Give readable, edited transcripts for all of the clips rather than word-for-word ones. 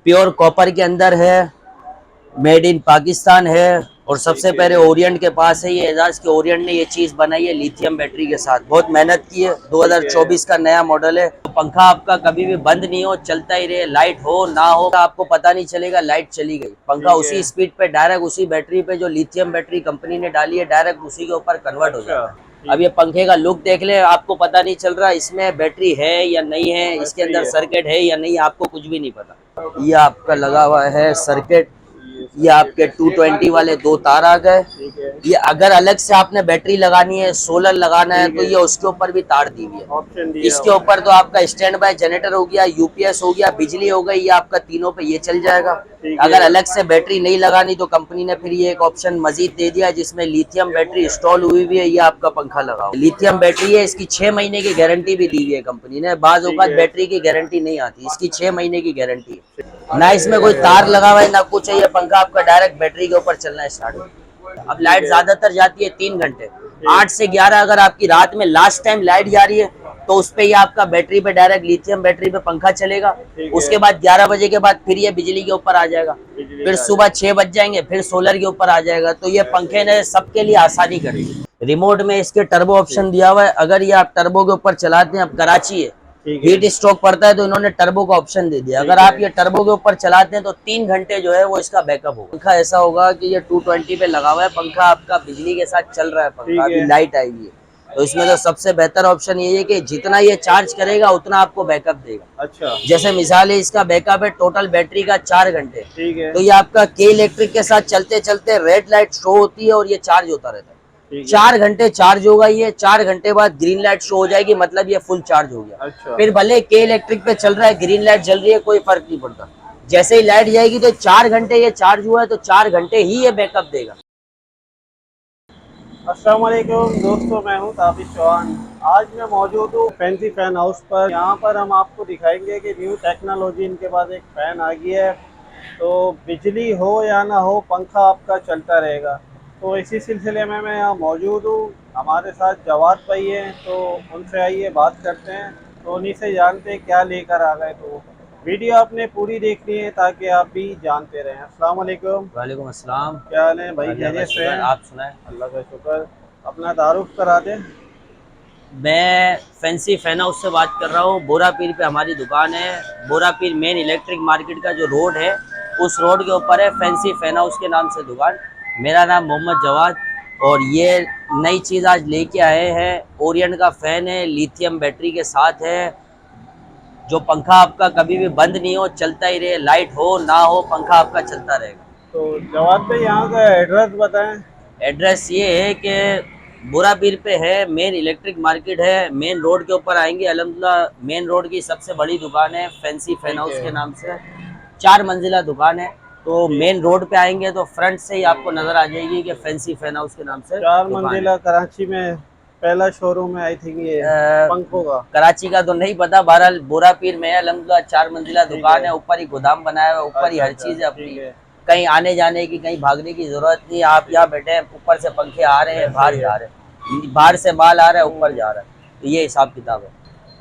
Pure copper के अंदर है, मेड इन पाकिस्तान है। और सबसे पहले ओरिएंट के पास है ये एजाज के, ओरिएंट ने ये चीज बनाई है लिथियम बैटरी के साथ, बहुत मेहनत की है। 2024 का नया मॉडल है। तो पंखा आपका कभी भी बंद नहीं हो, चलता ही रहे, लाइट हो ना हो आपको पता नहीं चलेगा लाइट चली गई। पंखा उसी स्पीड पे डायरेक्ट उसी बैटरी पे जो लिथियम बैटरी कंपनी ने डाली है डायरेक्ट उसी के ऊपर कन्वर्ट हो जाता है। अब ये पंखे का लुक देख ले, आपको पता नहीं चल रहा इसमें बैटरी है या नहीं है, इसके अंदर सर्किट है या नहीं, आपको कुछ भी नहीं पता। ये आपका लगा हुआ है सर्किट, ये आपके 220 वाले दो तार आ गए। ये अगर अलग से आपने बैटरी लगानी है, सोलर लगाना है, तो ये उसके ऊपर भी तार दी हुई है। इसके ऊपर तो आपका स्टैंड बाय जनरेटर हो गया, यूपीएस हो गया, बिजली हो गई, ये आपका तीनों पे ये चल जाएगा। अगर अलग से बैटरी नहीं लगानी तो कंपनी ने फिर ये एक ऑप्शन मजीद दे दिया जिसमें लिथियम बैटरी इंस्टॉल हुई हुई है। ये आपका पंखा लगाओ, लिथियम बैटरी है, इसकी 6 महीने की गारंटी भी दी हुई है कंपनी ने। बाज़ औक़ात बैटरी की गारंटी नहीं आती, इसकी 6 महीने की गारंटी है। ना इसमें कोई तार लगा हुआ है ना कुछ है, ये पंखा आपका डायरेक्ट बैटरी के ऊपर चलना स्टार्ट हो। अब लाइट ज्यादातर जाती है 3 घंटे, 8 से 11। अगर आपकी रात में लास्ट टाइम लाइट जा रही है तो उस पे ये आपका बैटरी पे डायरेक्ट लिथियम बैटरी पे पंखा चलेगा। उसके बाद 11 बजे के बाद फिर ये बिजली के ऊपर आ जाएगा, फिर सुबह 6 बज जाएंगे फिर सोलर के ऊपर आ जाएगा। तो ये पंखे ने सबके लिए आसानी कर दी। रिमोट में इसके टर्बो ऑप्शन दिया हुआ है, अगर ये आप टर्बो के ऊपर चलाते हैं, अब कराची है हीट स्ट्रोक पड़ता है तो इन्होंने टर्बो का ऑप्शन दे दिया। अगर आप ये टर्बो के ऊपर चलाते हैं तो 3 घंटे जो है वो इसका बैकअप होगा। पंखा ऐसा होगा कि ये 220 पे लगा हुआ है, पंखा आपका बिजली के साथ चल रहा है, पंखा अभी लाइट आएगी है। तो इसमें तो सबसे बेहतर ऑप्शन ये है कि जितना ये चार्ज करेगा उतना आपको बैकअप देगा। अच्छा, जैसे मिसाल है इसका बैकअप है टोटल बैटरी का 4 घंटे, तो ये आपका के इलेक्ट्रिक के साथ चलते चलते रेड लाइट शो होती है और ये चार्ज होता रहता है। 4 घंटे चार्ज होगा ये, 4 घंटे बाद ग्रीन लाइट शो हो जाएगी, मतलब ये फुल चार्ज हो गया। अच्छा। फिर भले के इलेक्ट्रिक पे चल रहा है, ग्रीन लाइट जल रही है, कोई फर्क नहीं पड़ता। जैसे ही लाइट जाएगी तो 4 घंटे ये चार्ज हुआ है तो 4 घंटे ही ये बैकअप देगा। अस्सलाम वालेकुम दोस्तों, मैं हूं ताबिश चौहान। आज मैं मौजूद हूं फैंसी फैन हाउस पर। यहां पर हम आपको दिखाएंगे कि न्यू टेक्नोलॉजी इनके पास एक फ़ैन आ गई है, तो बिजली हो या ना हो पंखा आपका चलता रहेगा। तो इसी सिलसिले में मैं यहाँ मौजूद हूँ। हमारे साथ जवाद भाई हैं, तो उनसे आइए बात करते हैं, तो उन्हीं से जानते हैं क्या लेकर आ गए। तो वीडियो आपने पूरी देखनी है ताकि आप भी जानते रहें। अस्सलाम वालेकुम। वालेकुम अस्सलाम। क्या हाल है भाई? खैरियत से हैं? आप सुनाए? अल्लाह का शुक्र। अपना तारुफ करा दें। मैं फैंसी फैन हाउस से बात कर रहा हूँ। बोरा पीर पे हमारी दुकान है। बोरा पीर मेन इलेक्ट्रिक मार्केट का जो रोड है उस रोड के ऊपर है फैंसी फैन हाउस के नाम से दुकान। मेरा नाम मोहम्मद जवाद, और ये नई चीज़ आज लेके आए हैं। ओरिएंट का फ़ैन है, लिथियम बैटरी के साथ है, जो पंखा आपका कभी भी बंद नहीं हो, चलता ही रहे, लाइट हो ना हो पंखा आपका चलता रहेगा। तो जवाद भाई यहाँ का एड्रेस बताएं। एड्रेस ये है कि बुरा पीर पे है, मेन इलेक्ट्रिक मार्केट है, मेन रोड के ऊपर आएंगे। अल्हम्दुलिल्लाह मेन रोड की सबसे बड़ी दुकान है फैंसी फैन हाउस के नाम से, 4 मंजिला दुकान है। तो मेन रोड पे आएंगे तो फ्रंट से ही आपको नजर आ जाएगी कि फैंसी फैन हाउस के नाम से 4 मंजिला कराची में पहला शोरूम है आई थिंक ये पंखों का। कराची का तो नहीं पता, बहरहाल बोरा पीर में है। अल्हम्दुलिल्लाह 4 मंजिला दुकान है, ऊपर ही गोदाम बनाया हुआ है, ऊपर ही हर चीज़ है अपनी। कहीं आने जाने की, कहीं भागने की जरूरत नहीं। आप यहाँ बैठे हैं, ऊपर से पंखे आ रहे हैं, बाहर जा रहे हैं, बाहर से माल आ रहा है, ऊपर जा रहा है। तो ये हिसाब किताब है।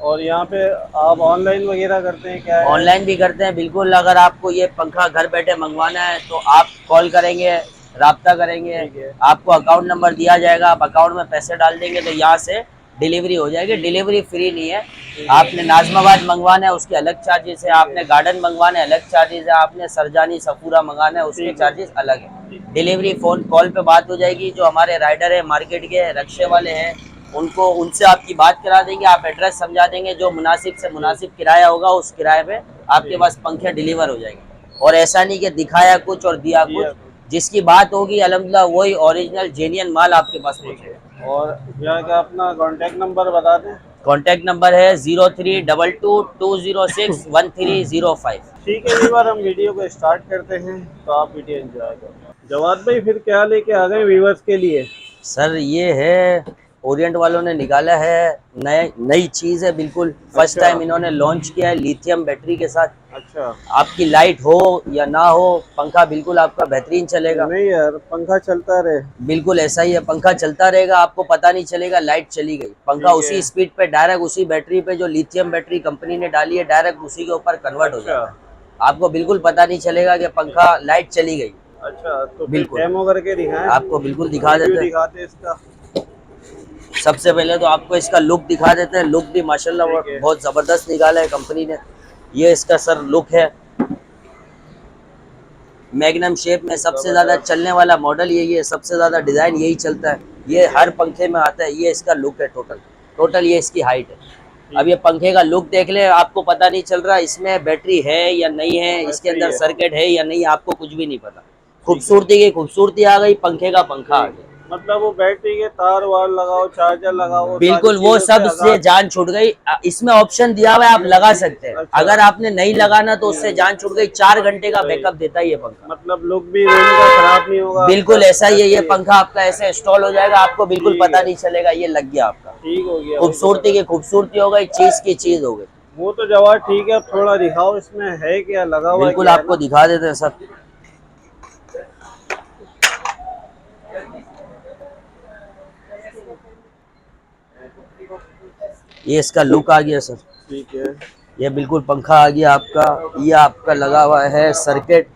और यहाँ पे आप ऑनलाइन वगैरह करते हैं क्या? ऑनलाइन भी करते हैं बिल्कुल। अगर आपको ये पंखा घर बैठे मंगवाना है तो आप कॉल करेंगे, राब्ता करेंगे, आपको अकाउंट नंबर दिया जाएगा, आप अकाउंट में पैसे डाल देंगे तो यहाँ से डिलीवरी हो जाएगी। डिलीवरी फ्री नहीं है। आपने नाजमाबाद मंगवाना है उसके अलग चार्जेस है, आपने गार्डन मंगवाना है अलग चार्जेस है, आपने सरजानी सफूरा मंगाना है उसके चार्जेस अलग है। डिलीवरी फ़ोन कॉल पे बात हो जाएगी। जो हमारे राइडर है, मार्केट के रक्शे वाले हैं, उनको उनसे आपकी बात करा देंगे, आप एड्रेस समझा देंगे, जो मुनासिब से मुनासिब किराया होगा उस किराए पे आपके पास पंखे डिलीवर हो जाएंगे। और ऐसा नहीं कि दिखाया कुछ और दिया कुछ, जिसकी बात होगी अल्हम्दुलिल्लाह वही ओरिजिनल जेन्युइन माल आपके पास पहुंचेगा। और यहाँ का अपना कांटेक्ट नंबर बता दें। कांटेक्ट नंबर है 0322206130 ठीक है, एक बार हम वीडियो को स्टार्ट करते हैं तो आप वीडियो एंजॉय करें। जवाद भाई फिर क्या लेके आ गए व्यूवर्स के लिए? सर ये है, ओरिएंट वालों ने निकाला है, नई चीज़ है बिल्कुल। फर्स्ट टाइम इन्होंने लॉन्च किया है लिथियम बैटरी के साथ। अच्छा। आपकी लाइट हो या ना हो पंखा बिल्कुल आपका बेहतरीन चलेगा। नहीं यार, पंखा चलता रहे। बिल्कुल ऐसा ही है, पंखा चलता रहेगा, आपको पता नहीं चलेगा लाइट चली गई। पंखा उसी स्पीड पे डायरेक्ट उसी बैटरी पे जो लिथियम बैटरी कंपनी ने डाली है डायरेक्ट उसी के ऊपर कन्वर्ट हो जाता है। आपको बिल्कुल पता नहीं चलेगा कि पंखा लाइट चली गई। अच्छा, तो फिर बिल्कुल डेमो करके दिखाएं, आपको बिल्कुल दिखा रिव्यू देते हैं। दिखाते हैं इसका। सबसे पहले तो आपको इसका लुक दिखा देते हैं। लुक भी माशाल्लाह ठीक है। बहुत ज़बरदस्त निकाला है कंपनी ने। ये इसका सर लुक है। मैग्नम शेप में सबसे ज़्यादा जबरदस्त। चलने वाला मॉडल यही है, सबसे ज़्यादा डिज़ाइन यही चलता है। ये हर पंखे में आता है। ये इसका लुक है टोटल। टोटल ये इसकी हाइट है। अब ये पंखे का लुक देख ले, आपको पता नहीं चल रहा इसमें बैटरी है या नहीं है, इसके ऐसे ही अंदर है। सर्किट है या नहीं, आपको कुछ भी नहीं पता। ठीक है। खूबसूरती की खूबसूरती आ गई, पंखे का पंखा आ गया। मतलब वो बैटरी के तार वार लगाओ, चार्जर लगाओ, वो सारी बिल्कुल वो चीजों सब से आजाद। जान छूट गई। इसमें ऑप्शन दिया हुआ है, आप लगा सकते हैं। अच्छा। अगर आपने नहीं लगाना तो उससे जान छूट गई। 4 घंटे का सही। बैकअप देता है ये पंखा। मतलब लुक भी रूम का खराब नहीं होगा आपका, बिल्कुल ऐसा ही है। ये ऐसे ही है। पंखा आपका ऐसे इंस्टॉल हो जाएगा, आपको बिल्कुल ठीक पता है। नहीं चलेगा ये लग गया आपका। ठीक हो गया भाई, खूबसूरती की जबरदस्त। खूबसूरती हो गई, चीज की चीज हो गई। वो तो जवाब ठीक है, अब थोड़ा दिखाओ इसमें है क्या, लगा हुआ बिल्कुल क्या है आपको ना। दिखा देते हैं सब। ये इसका लुक आ गया सर। ठीक है। ये बिल्कुल पंखा आ गया आपका। ये आपका लगा हुआ है सर्किट।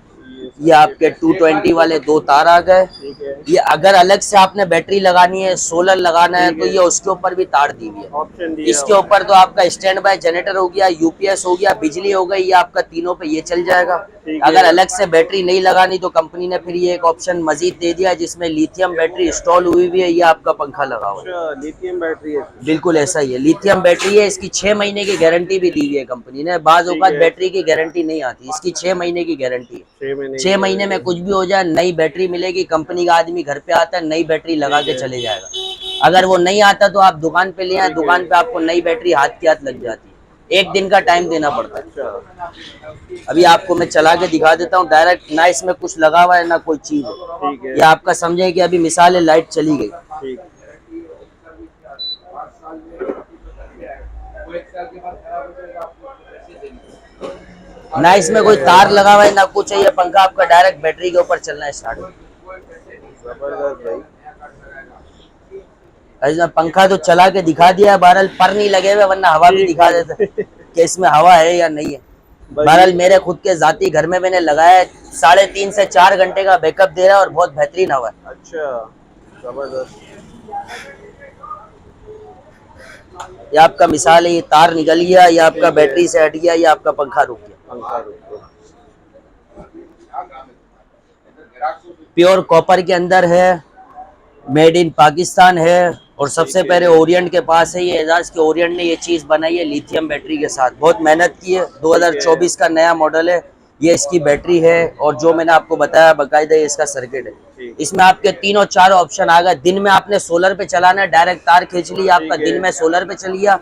ये ये आपके 220 वाले 2 तार आ गए। ठीक है। ये अगर अलग से आपने बैटरी लगानी है, सोलर लगाना है, ठीक तो है। ये उसके ऊपर भी तार दी हुई है। ऑप्शन दिया इसके हुआ है। ऊपर तो आपका स्टैंड बाय जनरेटर हो गया, यूपीएस हो गया, बिजली हो गई, ये आपका तीनों पे ये चल जाएगा। ठीक अगर है। अलग से बैटरी नहीं लगानी तो कंपनी ने फिर ये एक ऑप्शन मजीद दे दिया है, जिसमें लिथियम बैटरी इंस्टॉल हुई हुई है। ये आपका पंखा लगा हुआ है। अच्छा, लिथियम बैटरी है इसमें। बिल्कुल ऐसा ही है, लिथियम बैटरी है। इसकी 6 महीने की गारंटी भी दी हुई है कंपनी ने। बाज ठीक औकात है। बैटरी की गारंटी नहीं आती, इसकी 6 महीने की गारंटी है। 6 महीने की 6 महीने में गारंटी। कुछ भी हो जाए, नई बैटरी मिलेगी। कंपनी का आदमी घर पे आता है, नई बैटरी लगा ठीक के है। चले जाएगा। अगर वो नहीं आता तो आप दुकान पे ले आए, ठीक है। दुकान पे आपको नई बैटरी हाथ के हाथ लग जाती है। 1 दिन का टाइम देना पड़ता है। अच्छा। अभी आपको मैं चला के दिखा देता हूँ डायरेक्ट। ना इसमें कुछ लगा हुआ है ना कोई चीज है। ठीक है। ये आपका समझे कि अभी मिसाल है लाइट चली गई, ठीक। ना इसमें कोई तार लगा हुआ है ना कुछ है। ये पंखा आपका डायरेक्ट बैटरी के ऊपर चलना स्टार्ट हो। जबरदस्त भाई। ऐसा पंखा तो चला के दिखा दिया है, बहरहाल पर नहीं लगे हुए, वरना हवा भी ठीक दिखा है। देते कि इसमें हवा है या नहीं है। भाई बहरहाल मेरे खुद के जाती घर में मैंने लगाया है। 3.5 से 4 घंटे का बैकअप दे रहा है और बहुत बेहतरीन हवा है। अच्छा, जबरदस्त। ये आपका मिसाल है, ये तार निकल गया, ये आपका ठीक है। बैटरी से हट गया, ये आपका पंखा रुक गया। पंखा रुको। प्योर कॉपर के अंदर है, मेड इन पाकिस्तान है। और सबसे ठीक है। पहले ओरिएंट के पास है ये एजाज के। ओरिएंट ने ये चीज़ बनाई है लिथियम बैटरी के साथ, बहुत मेहनत की है। 2024 का नया मॉडल है। ये इसकी बैटरी है और जो मैंने आपको बताया बाकायदा ये इसका सर्किट है। ठीक। इसमें आपके 3 और 4 ऑप्शन आ गए। दिन में आपने सोलर पे चलाना है, डायरेक्ट तार खींच लिया, आपका ठीक है। दिन में सोलर पे चल गया।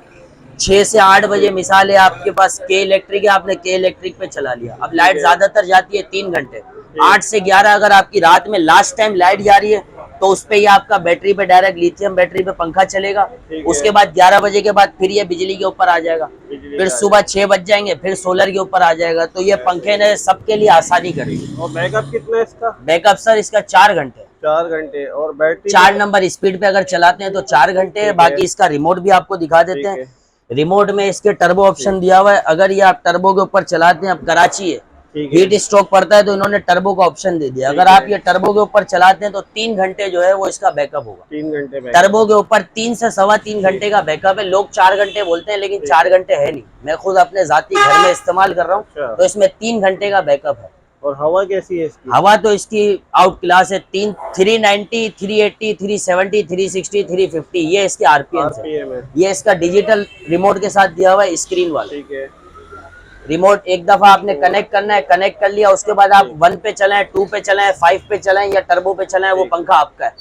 6 से 8 बजे मिसाल है आपके पास के इलेक्ट्रिक है, आपने के इलेक्ट्रिक पे चला लिया। अब ठीक लाइट है। ज्यादातर जाती है 3 घंटे। 8 से 11 अगर आपकी रात में लास्ट टाइम लाइट जा रही है तो उस पे ये आपका बैटरी पे डायरेक्ट लिथियम बैटरी पे पंखा चलेगा। ठीक है। उसके बाद 11 बजे के बाद फिर ये बिजली के ऊपर आ जाएगा। बिजली फिर का। सुबह 6 बज जाएंगे, फिर सोलर के ऊपर आ जाएगा। तो ये पंखे ने सबके लिए आसानी करी। और बैकअप कितना है इसका? बैकअप सर इसका 4 घंटे। 4 घंटे। और बैटरी 4 नंबर स्पीड पे अगर चलाते हैं तो 4 घंटे है। ठीक है। बाकी इसका रिमोट भी आपको दिखा देते ठीक हैं। है। रिमोट में इसके टर्बो ऑप्शन दिया हुआ है। अगर ये आप टर्बो के ऊपर चलाते हैं, अब कराची है, ठीक है। हीट स्ट्रोक पड़ता है तो इन्होंने टर्बो का ऑप्शन दे दिया। ठीक अगर है। आप ये टर्बो के ऊपर चलाते हैं तो 3 घंटे जो है वो इसका बैकअप होगा। 3 घंटे बैकअप। टर्बो के ऊपर 3 से सवा 3 घंटे का बैकअप है। लोग 4 घंटे बोलते हैं लेकिन 4 घंटे है नहीं। मैं खुद अपने जाती घर में इस्तेमाल कर रहा अच्छा। हूँ तो इसमें 3 घंटे का बैकअप है। और हवा कैसी है इसकी? हवा तो इसकी आउट क्लास है। 390, 380, 370, 360, 350 ये इसके आरपीएम है। आरपीएम है। ये इसका डिजिटल रिमोट के साथ दिया हुआ है, स्क्रीन वाला ठीक है। रिमोट। एक दफा आपने कनेक्ट करना है, कनेक्ट कर लिया, उसके बाद आप 1 पे चलाएं, 2 पे चलाएं, 5 पे चलाएं या टर्बो पे चलाएं, वो ठीक। पंखा आपका है।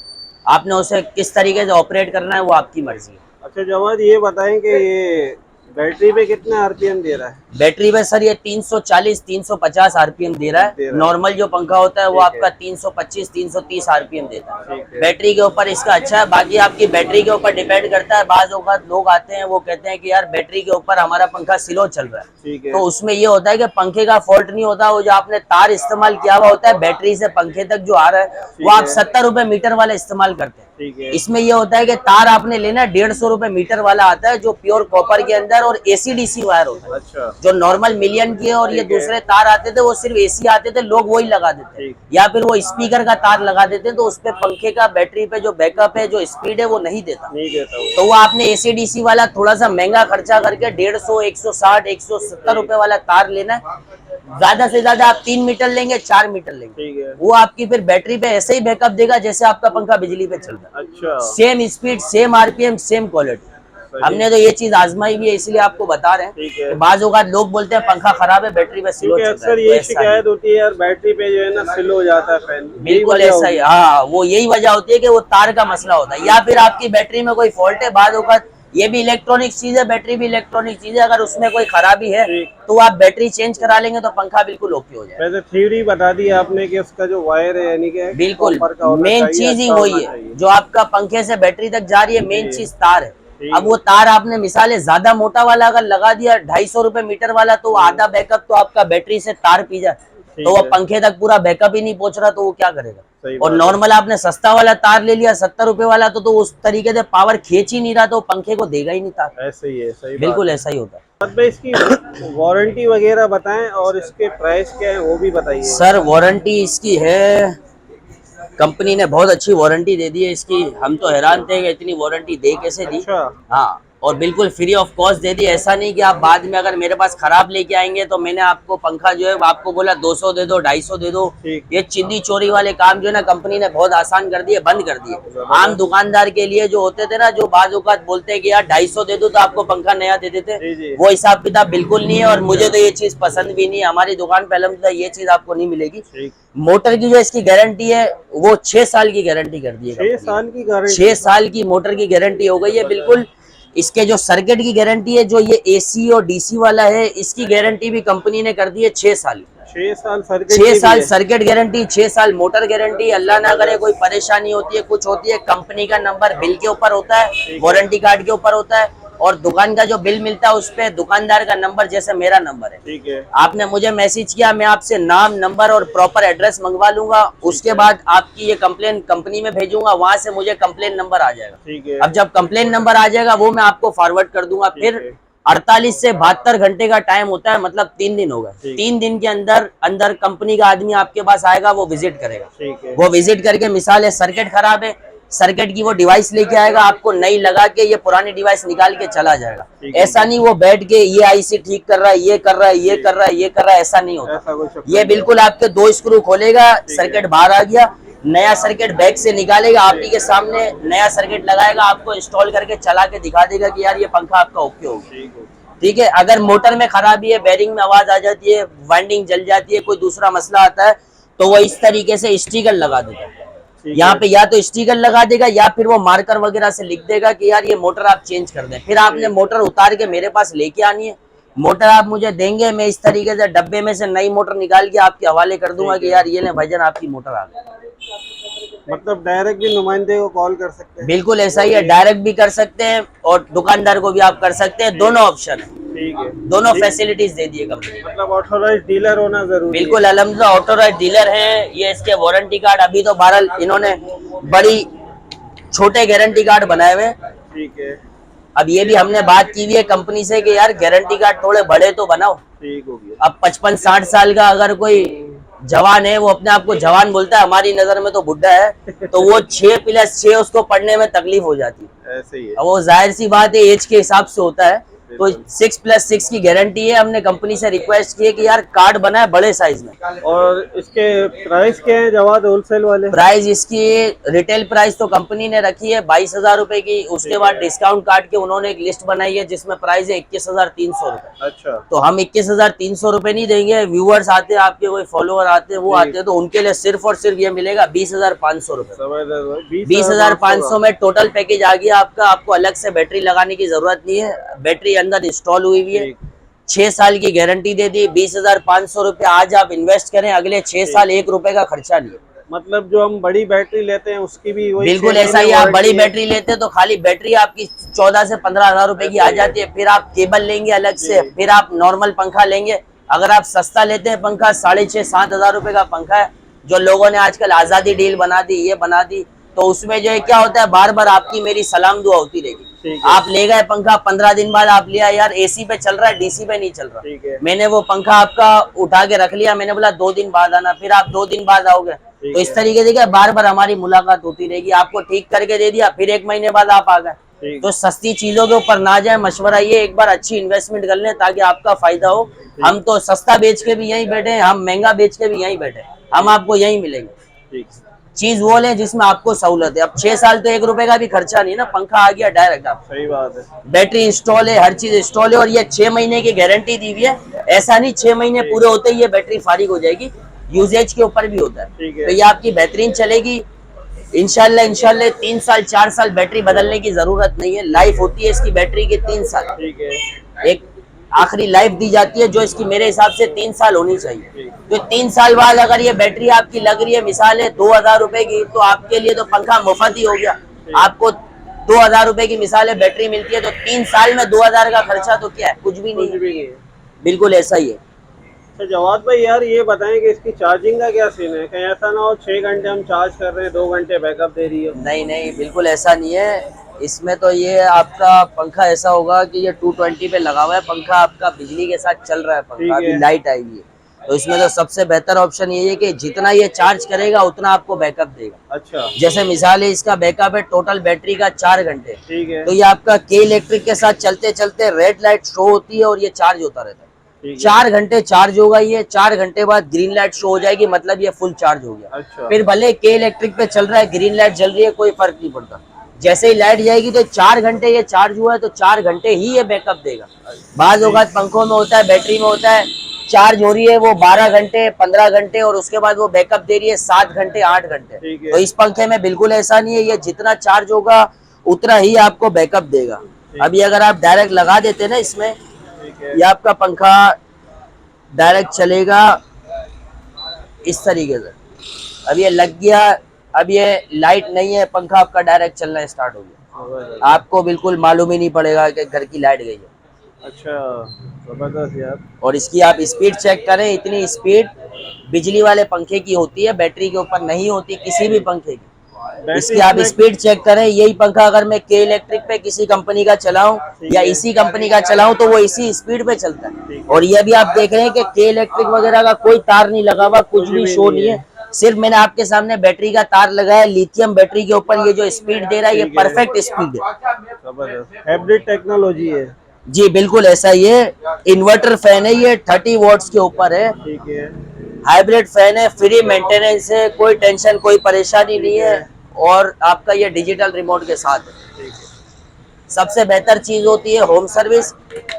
आपने उसे किस तरीके से ऑपरेट करना है वो आपकी मर्जी है। अच्छा जवाद, ये बताएं कि ये बैटरी पे कितना आरपीएम दे रहा है? बैटरी पे सर ये 340 350 आरपीएम दे रहा है। नॉर्मल जो पंखा होता है वो ठीक है। आपका 325 330 आरपीएम देता है। ठीक है। बैटरी के ऊपर इसका अच्छा है। बाकी आपकी बैटरी के ऊपर डिपेंड करता है। बाज औकात लोग आते हैं वो कहते हैं कि यार बैटरी के ऊपर हमारा पंखा स्लो चल रहा है, ठीक है। तो उसमें ये होता है कि पंखे का फॉल्ट नहीं होता। वो जो आपने तार इस्तेमाल किया हुआ होता है बैटरी से पंखे तक जो आ रहा है वो आप है। 70 रुपए मीटर वाला इस्तेमाल करते हैं। ठीक है। इसमें ये होता है कि तार आपने लेना 150 रुपए मीटर वाला आता है, जो प्योर कॉपर के अंदर और एसी-डीसी वायर होता है। अच्छा। जो नॉर्मल मिलियन की है, और ये ठीक है। दूसरे तार आते थे वो सिर्फ एसी आते थे, लोग वही लगा देते, ठीक। या फिर वो स्पीकर का तार लगा देते, तो उस पे पंखे का बैटरी पे जो बैकअप है, जो स्पीड है, वो नहीं देता। नहीं देता वो। तो वो आपने एसी-डीसी वाला थोड़ा सा महंगा खर्चा करके 150, 160, 170 रुपए वाला तार लेना है। ज्यादा से ज्यादा आप 3 मीटर लेंगे, 4 मीटर लेंगे, ठीक है। वो आपकी फिर बैटरी पे ऐसे ही बैकअप देगा जैसे आपका पंखा बिजली पे चल रहा है। अच्छा। Same speed, same RPM, same quality. हमने तो ये चीज आजमाई भी है, इसलिए आपको बता रहे हैं ठीक है। कि बाज़ औक़ात लोग बोलते हैं पंखा खराब है, बैटरी पे स्लो क्योंकि चल रहा अक्सर है, ये तो ऐसा नहीं। शिकायत होती है यार, बैटरी पे जो है ना स्लो हो जाता है फैन। बिल्कुल ऐसा ही, हाँ, वो यही वजह होती है कि वो तार का मसला होता है, या फिर आपकी बैटरी में कोई फॉल्ट है। बाज़ औक़ात ये भी इलेक्ट्रॉनिक चीज है, बैटरी भी इलेक्ट्रॉनिक चीज है, अगर उसमें कोई खराबी है तो आप बैटरी चेंज करा लेंगे तो पंखा बिल्कुल ओके हो जाएगा। वैसे थ्योरी बता दी आपने कि उसका जो वायर है यानी कि बिल्कुल, कॉपर का होना मेन चाहिए, चीज ही अच्छा वही होना है, चाहिए। जो आपका पंखे से बैटरी तक जा रही है, मेन जी। चीज तार है। ठीक अब वो तार आपने मिसाले ज्यादा मोटा वाला अगर लगा दिया 250 रुपए मीटर वाला, तो आधा बैकअप तो आपका बैटरी से तार पी जाए, तो वो है। पंखे तक पूरा बैकअप ही नहीं पहुंच रहा, तो वो क्या करेगा। सही और बात है। नॉर्मल आपने सस्ता वाला तार ले लिया 70 रुपए वाला, तो उस तरीके से पावर खींच ही नहीं रहा, तो पंखे को देगा ही नहीं तार। ऐसे ही है, सही बिल्कुल बात ऐसा ही होता है। है। बाद में इसकी वारंटी वगैरह बताएं और इसके प्राइस क्या है वो भी बताइए। सर वारंटी इसकी है, कंपनी ने बहुत अच्छी वारंटी दे दी है इसकी। हम तो हैरान थे कि इतनी वारंटी दे कैसे दी। अच्छा। हाँ, और बिल्कुल फ्री ऑफ कॉस्ट दे दी। ऐसा नहीं कि आप बाद में अगर मेरे पास खराब लेके आएंगे तो मैंने आपको पंखा जो है आपको बोला 200 दे दो, 250 दे दो। ठीक। ये चिंदी चोरी वाले काम जो है ना, कंपनी ने बहुत आसान कर दिए, बंद कर दिए। आम दुकानदार के लिए जो होते थे ना, जो बाज़ औक़ात बोलते हैं कि यार 250 दे दो तो आपको पंखा नया दे देते, जी जी। वो हिसाब किताब बिल्कुल नहीं है, और मुझे तो ये चीज पसंद भी नहीं है। हमारी दुकान पे अल्हम्दुलिल्लाह ये चीज आपको नहीं मिलेगी। ठीक। मोटर की जो इसकी गारंटी है वो 6 साल की गारंटी कर दी है 6 साल की गारंटी। 6 साल की मोटर की गारंटी हो गई है बिल्कुल। इसके जो सर्किट की गारंटी है, जो ये एसी और डीसी वाला है, इसकी गारंटी भी कंपनी ने कर दी है 6 साल की। 6 साल सर्किट 6 की साल भी है। सर्किट गारंटी, 6 साल मोटर गारंटी। अल्लाह ना करे कोई परेशानी होती है, कुछ होती है, कंपनी का नंबर बिल के ऊपर होता है, वारंटी कार्ड के ऊपर होता है, और दुकान का जो बिल मिलता है उस पे दुकानदार का नंबर, जैसे मेरा नंबर है। ठीक है। आपने मुझे मैसेज किया, मैं आपसे नाम, नंबर और प्रॉपर एड्रेस मंगवा लूंगा। उसके बाद आपकी ये कंप्लेन कंपनी में भेजूंगा, वहां से मुझे कंप्लेन नंबर आ जाएगा। ठीक है। अब जब कंप्लेन नंबर आ जाएगा वो मैं आपको फॉरवर्ड कर दूंगा। फिर 48 से 72 घंटे का टाइम होता है, मतलब 3 दिन होगा। 3 दिन के अंदर अंदर कंपनी का आदमी आपके पास आएगा, वो विजिट करेगा। ठीक है। वो विजिट करके, मिसाल है सर्किट खराब है, सर्किट की वो डिवाइस लेके आएगा, आपको नई लगा के ये पुरानी डिवाइस निकाल के चला जाएगा। ऐसा नहीं वो बैठ के ये आईसी ठीक कर रहा है, ये कर रहा है, ये कर रहा है, ये कर रहा है, ऐसा नहीं होता। ऐसा कुछ ये बिल्कुल आपके 2 स्क्रू खोलेगा, सर्किट बाहर आ गया, नया सर्किट बैक से निकालेगा, आप ही के सामने नया सर्किट लगाएगा, आपको इंस्टॉल करके चला के दिखा देगा कि यार ये पंखा आपका ओके हो गया। ठीक है। अगर मोटर में खराबी है, बेरिंग में आवाज आ जाती है, वाइंडिंग जल जाती है, कोई दूसरा मसला आता है, तो वो इस तरीके से स्टिकर लगा देगा। यहाँ पे या तो स्टिकर लगा देगा, या फिर वो मार्कर वगैरह से लिख देगा कि यार ये मोटर आप चेंज कर दें। फिर आपने मोटर उतार के मेरे पास लेके आनी है। मोटर आप मुझे देंगे, मैं इस तरीके से डब्बे में से नई मोटर निकाल के आपके हवाले कर दूंगा कि यार ये ले भाईजान आपकी मोटर आ गई। मतलब डायरेक्ट भी नुमाइंदे को कॉल कर सकते हैं। बिल्कुल ऐसा ही है, डायरेक्ट भी कर सकते हैं और दुकानदार को भी आप कर सकते हैं, दोनों ऑप्शन है। ठीक है। दोनों फैसिलिटीज दे दिए कंपनी। मतलब ऑथोराइज डीलर होना जरूरी है। बिल्कुल अल्हम्दुलिल्लाह ऑथोराइज डीलर है। ये इसके वारंटी कार्ड अभी तो बहरहाल इन्होंने बड़ी छोटे गारंटी कार्ड बनाए हुए हैं। ठीक है। अब ये भी हमने बात की हुई है कंपनी से कि यार गारंटी कार्ड थोड़े बड़े तो बनाओ। ठीक हो गया। अब 55-60 साल का अगर कोई जवान है, वो अपने आप को जवान बोलता है, हमारी नजर में तो बुढ़ा है, तो वो 6+6 उसको पढ़ने में तकलीफ हो जाती है। ऐसे ही है। अब वो जाहिर सी बात है एज के हिसाब से होता है, तो 6+6 की गारंटी है। हमने कंपनी से रिक्वेस्ट की है कि यार कार्ड बनाए बड़े साइज में। और इसके प्राइस क्या है जवाद होलसेल वाले? प्राइस इसकी रिटेल प्राइस तो कंपनी ने रखी है 22,000 रुपए की। उसके बाद डिस्काउंट काट के उन्होंने एक लिस्ट बनाई है जिसमें प्राइस है 21,300 रुपए। अच्छा। तो हम 21,300 रुपए नहीं देंगे। व्यूअर्स आते हैं, आपके कोई फॉलोअर आते हैं, वो आते हैं, तो उनके लिए सिर्फ और सिर्फ ये मिलेगा 20,500 रुपए। 20,500 में टोटल पैकेज आ गया आपका। आपको अलग से बैटरी लगाने की जरूरत नहीं है, बैटरी अंदर इंस्टॉल हुई हुई है। 6 साल की गारंटी दे दी। 20,500 रुपए आज आप इन्वेस्ट करें, अगले 6 साल 1 रुपए का खर्चा नहीं है। मतलब जो हम बड़ी बैटरी लेते हैं उसकी भी वही बिल्कुल ऐसा ही। आप बड़ी बैटरी लेते हैं तो खाली बैटरी आपकी 14 से 15,000 रुपए की आ जाती है। फिर आप केबल लेंगे अलग से, फिर आप नॉर्मल पंखा लेंगे। अगर आप सस्ता लेते हैं पंखा, 6,500-7,000 रुपए का पंखा है, जो लोगों ने आजकल आजादी डील बना दी, ये बना दी, तो उसमें जो है क्या होता है, बार बार आपकी मेरी सलाम दुआ होती रहेगी। ठीक है। आप ले गए पंखा, 15 दिन बाद आप लिया, यार एसी पे चल रहा है, डीसी पे नहीं चल ठीक रहा, है। मैंने वो पंखा आपका उठा के रख लिया, मैंने बोला 2 दिन बाद आना, फिर आप 2 दिन बाद आओगे। तो इस है। तरीके से क्या बार बार हमारी मुलाकात होती रहेगी। आपको ठीक करके दे दिया, फिर 1 महीने बाद आप आ गए। ठीक। तो सस्ती चीजों के ऊपर ना जाए, मशवरा ये एक बार अच्छी इन्वेस्टमेंट कर लें ताकि आपका फायदा हो। हम तो सस्ता बेच के भी यहीं बैठे हैं, हम महंगा बेच के भी यहीं बैठे हैं, हम आपको यहीं मिलेंगे। ठीक। चीज वो लें जिसमें आपको सहूलत है। अब 6 साल तो 1 रुपए का भी खर्चा नहीं है ना, पंखा आ गया डायरेक्ट आप, सही बात है। बैटरी इंस्टॉल है, हर चीज इंस्टॉल है, और ये 6 महीने की गारंटी दी हुई है। ऐसा नहीं 6 महीने ठीक। पूरे होते ही ये बैटरी फारिग हो जाएगी, यूजेज के ऊपर भी होता है। ठीक है। तो ये आपकी बेहतरीन चलेगी इंशाल्लाह 3 साल 4 साल बैटरी बदलने की जरूरत नहीं है। लाइफ होती है इसकी बैटरी की 3 साल, ठीक है। एक आखिरी लाइफ दी जाती है जो इसकी मेरे हिसाब से 3 साल होनी चाहिए। ठीक। तो 3 साल बाद अगर ये बैटरी आपकी लग रही है, मिसाल है 2000 रुपए की, तो आपके लिए तो पंखा मुफ्त ही हो गया। आपको 2000 रुपए की मिसाल है बैटरी मिलती है, तो 3 साल में 2000 का खर्चा तो क्या है, कुछ भी नहीं कुछ है। भी नहीं है। बिल्कुल ऐसा ही है। अच्छा जवाद भाई, यार ये बताएं कि इसकी चार्जिंग का क्या सीन है? कहीं ऐसा ना हो 6 घंटे हम चार्ज कर रहे हैं, 2 घंटे बैकअप दे रही हो? नहीं नहीं, बिल्कुल ऐसा नहीं है। इसमें तो ये आपका पंखा ऐसा होगा कि ये 220 पे लगा हुआ है पंखा, आपका बिजली के साथ चल रहा है ठीक पंखा, है। अभी लाइट आएगी। तो इसमें तो सबसे बेहतर ऑप्शन ये है कि जितना ये चार्ज करेगा उतना आपको बैकअप देगा। अच्छा। जैसे मिसाल है इसका बैकअप है टोटल बैटरी का 4 घंटे, ठीक है। तो ये आपका के इलेक्ट्रिक के साथ चलते चलते रेड लाइट शो होती है और ये चार्ज होता रहता है। ठीक है। 4 घंटे चार्ज होगा ये, 4 घंटे बाद ग्रीन लाइट शो हो जाएगी, मतलब ये फुल चार्ज हो गया। अच्छा। फिर भले के इलेक्ट्रिक पे चल रहा है, ग्रीन लाइट जल रही है, कोई फर्क नहीं पड़ता। जैसे ही लाइट जाएगी तो 4 घंटे ये चार्ज हुआ है तो 4 घंटे ही ये बैकअप देगा। बाज औकात पंखों में होता है, बैटरी में होता है, चार्ज हो रही है वो 12 घंटे 15 घंटे और उसके बाद वो बैकअप दे रही है 7 घंटे 8 घंटे। ठीक है। तो इस पंखे में बिल्कुल ऐसा नहीं है, ये जितना चार्ज होगा उतना ही आपको बैकअप देगा। अभी अगर आप डायरेक्ट लगा देते ना इसमें, ठीक है। ये आपका पंखा डायरेक्ट चलेगा इस तरीके से। अब ये लग गया, अब ये लाइट नहीं है, पंखा आपका डायरेक्ट चलना स्टार्ट हो गया, आपको बिल्कुल मालूम ही नहीं पड़ेगा कि घर की लाइट गई है। अच्छा जबरदस्त यार। और इसकी आप स्पीड चेक करें, इतनी स्पीड बिजली वाले पंखे की होती है, बैटरी के ऊपर नहीं होती किसी भी पंखे की। इसकी आप स्पीड चेक करें, यही पंखा अगर मैं के इलेक्ट्रिक पे किसी कंपनी का चलाऊं या इसी कंपनी का चलाऊं तो वो इसी स्पीड पे चलता है। और ये भी आप देख रहे हैं कि के इलेक्ट्रिक वगैरह का कोई तार नहीं लगा हुआ, कुछ भी शो नहीं है, सिर्फ मैंने आपके सामने बैटरी का तार लगाया, लिथियम बैटरी के ऊपर ये जो स्पीड दे रहा है ये परफेक्ट स्पीड है। जबरदस्त हाइब्रिड टेक्नोलॉजी है। जी बिल्कुल ऐसा ही है। इन्वर्टर फैन है ये, 30 वॉट्स के ऊपर है, ठीक है। हाइब्रिड फैन है, फ्री मेंटेनेंस है, कोई टेंशन कोई परेशानी नहीं है, और आपका ये डिजिटल रिमोट के साथ है। सबसे बेहतर चीज होती है होम सर्विस।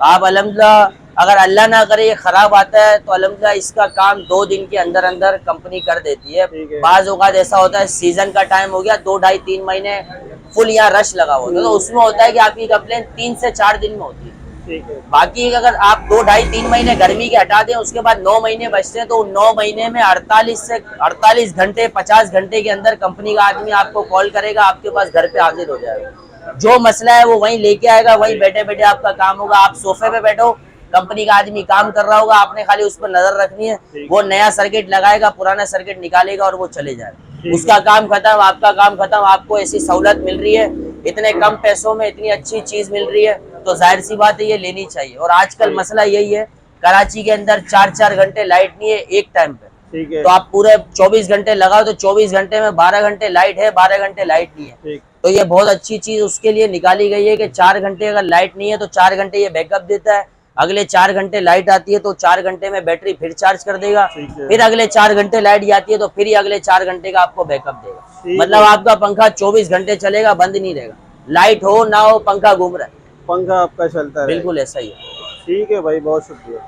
आप अल्हम्दुलिल्लाह, अगर अल्लाह ना करे ये खराब आता है तो अल्हम्दुलिल्लाह इसका काम 2 दिन के अंदर अंदर कंपनी कर देती है। बाज औकात ऐसा होता है सीजन का टाइम हो गया, 2 ढाई 3 महीने फुल यहाँ रश लगा हुआ है, तो उसमें होता है कि आपकी कंप्लेन 3 से 4 दिन में होती है। बाकी अगर आप 2 ढाई 3 महीने गर्मी के हटा दें, उसके बाद 9 महीने बचते हैं, तो 9 महीने में 48 घंटे 50 घंटे के अंदर कंपनी का आदमी आपको कॉल करेगा, आपके पास घर पे हाजिर हो जाएगा। जो मसला है वो वहीं लेके आएगा, वहीं बैठे बैठे आपका काम होगा। आप सोफे पे बैठो, कंपनी का आदमी काम कर रहा होगा, आपने खाली उस पर नजर रखनी है, वो नया सर्किट लगाएगा, पुराना सर्किट निकालेगा और वो चले जाएगा। उसका काम खत्म, आपका काम खत्म। आपको ऐसी सहूलत मिल रही है, इतने कम पैसों में इतनी अच्छी चीज मिल रही है, तो जाहिर सी बात है ये लेनी चाहिए। और आजकल मसला यही है, कराची के अंदर 4-4 घंटे लाइट नहीं है एक टाइम पे, ठीक है। तो आप पूरे 24 घंटे लगाओ तो 24 घंटे में 12 घंटे लाइट है, 12 घंटे लाइट नहीं है। तो ये बहुत अच्छी चीज उसके लिए निकाली गई है कि 4 घंटे अगर लाइट नहीं है तो 4 घंटे ये बैकअप देता है, अगले 4 घंटे लाइट आती है तो 4 घंटे में बैटरी फिर चार्ज कर देगा, फिर अगले 4 घंटे लाइट आती है तो फिर ही अगले 4 घंटे का आपको बैकअप देगा। मतलब आपका पंखा 24 घंटे चलेगा, बंद नहीं रहेगा, लाइट हो ना हो पंखा घूम रहा है, पंखा आपका चलता है। बिल्कुल ऐसा ही है। ठीक है भाई, बहुत शुक्रिया।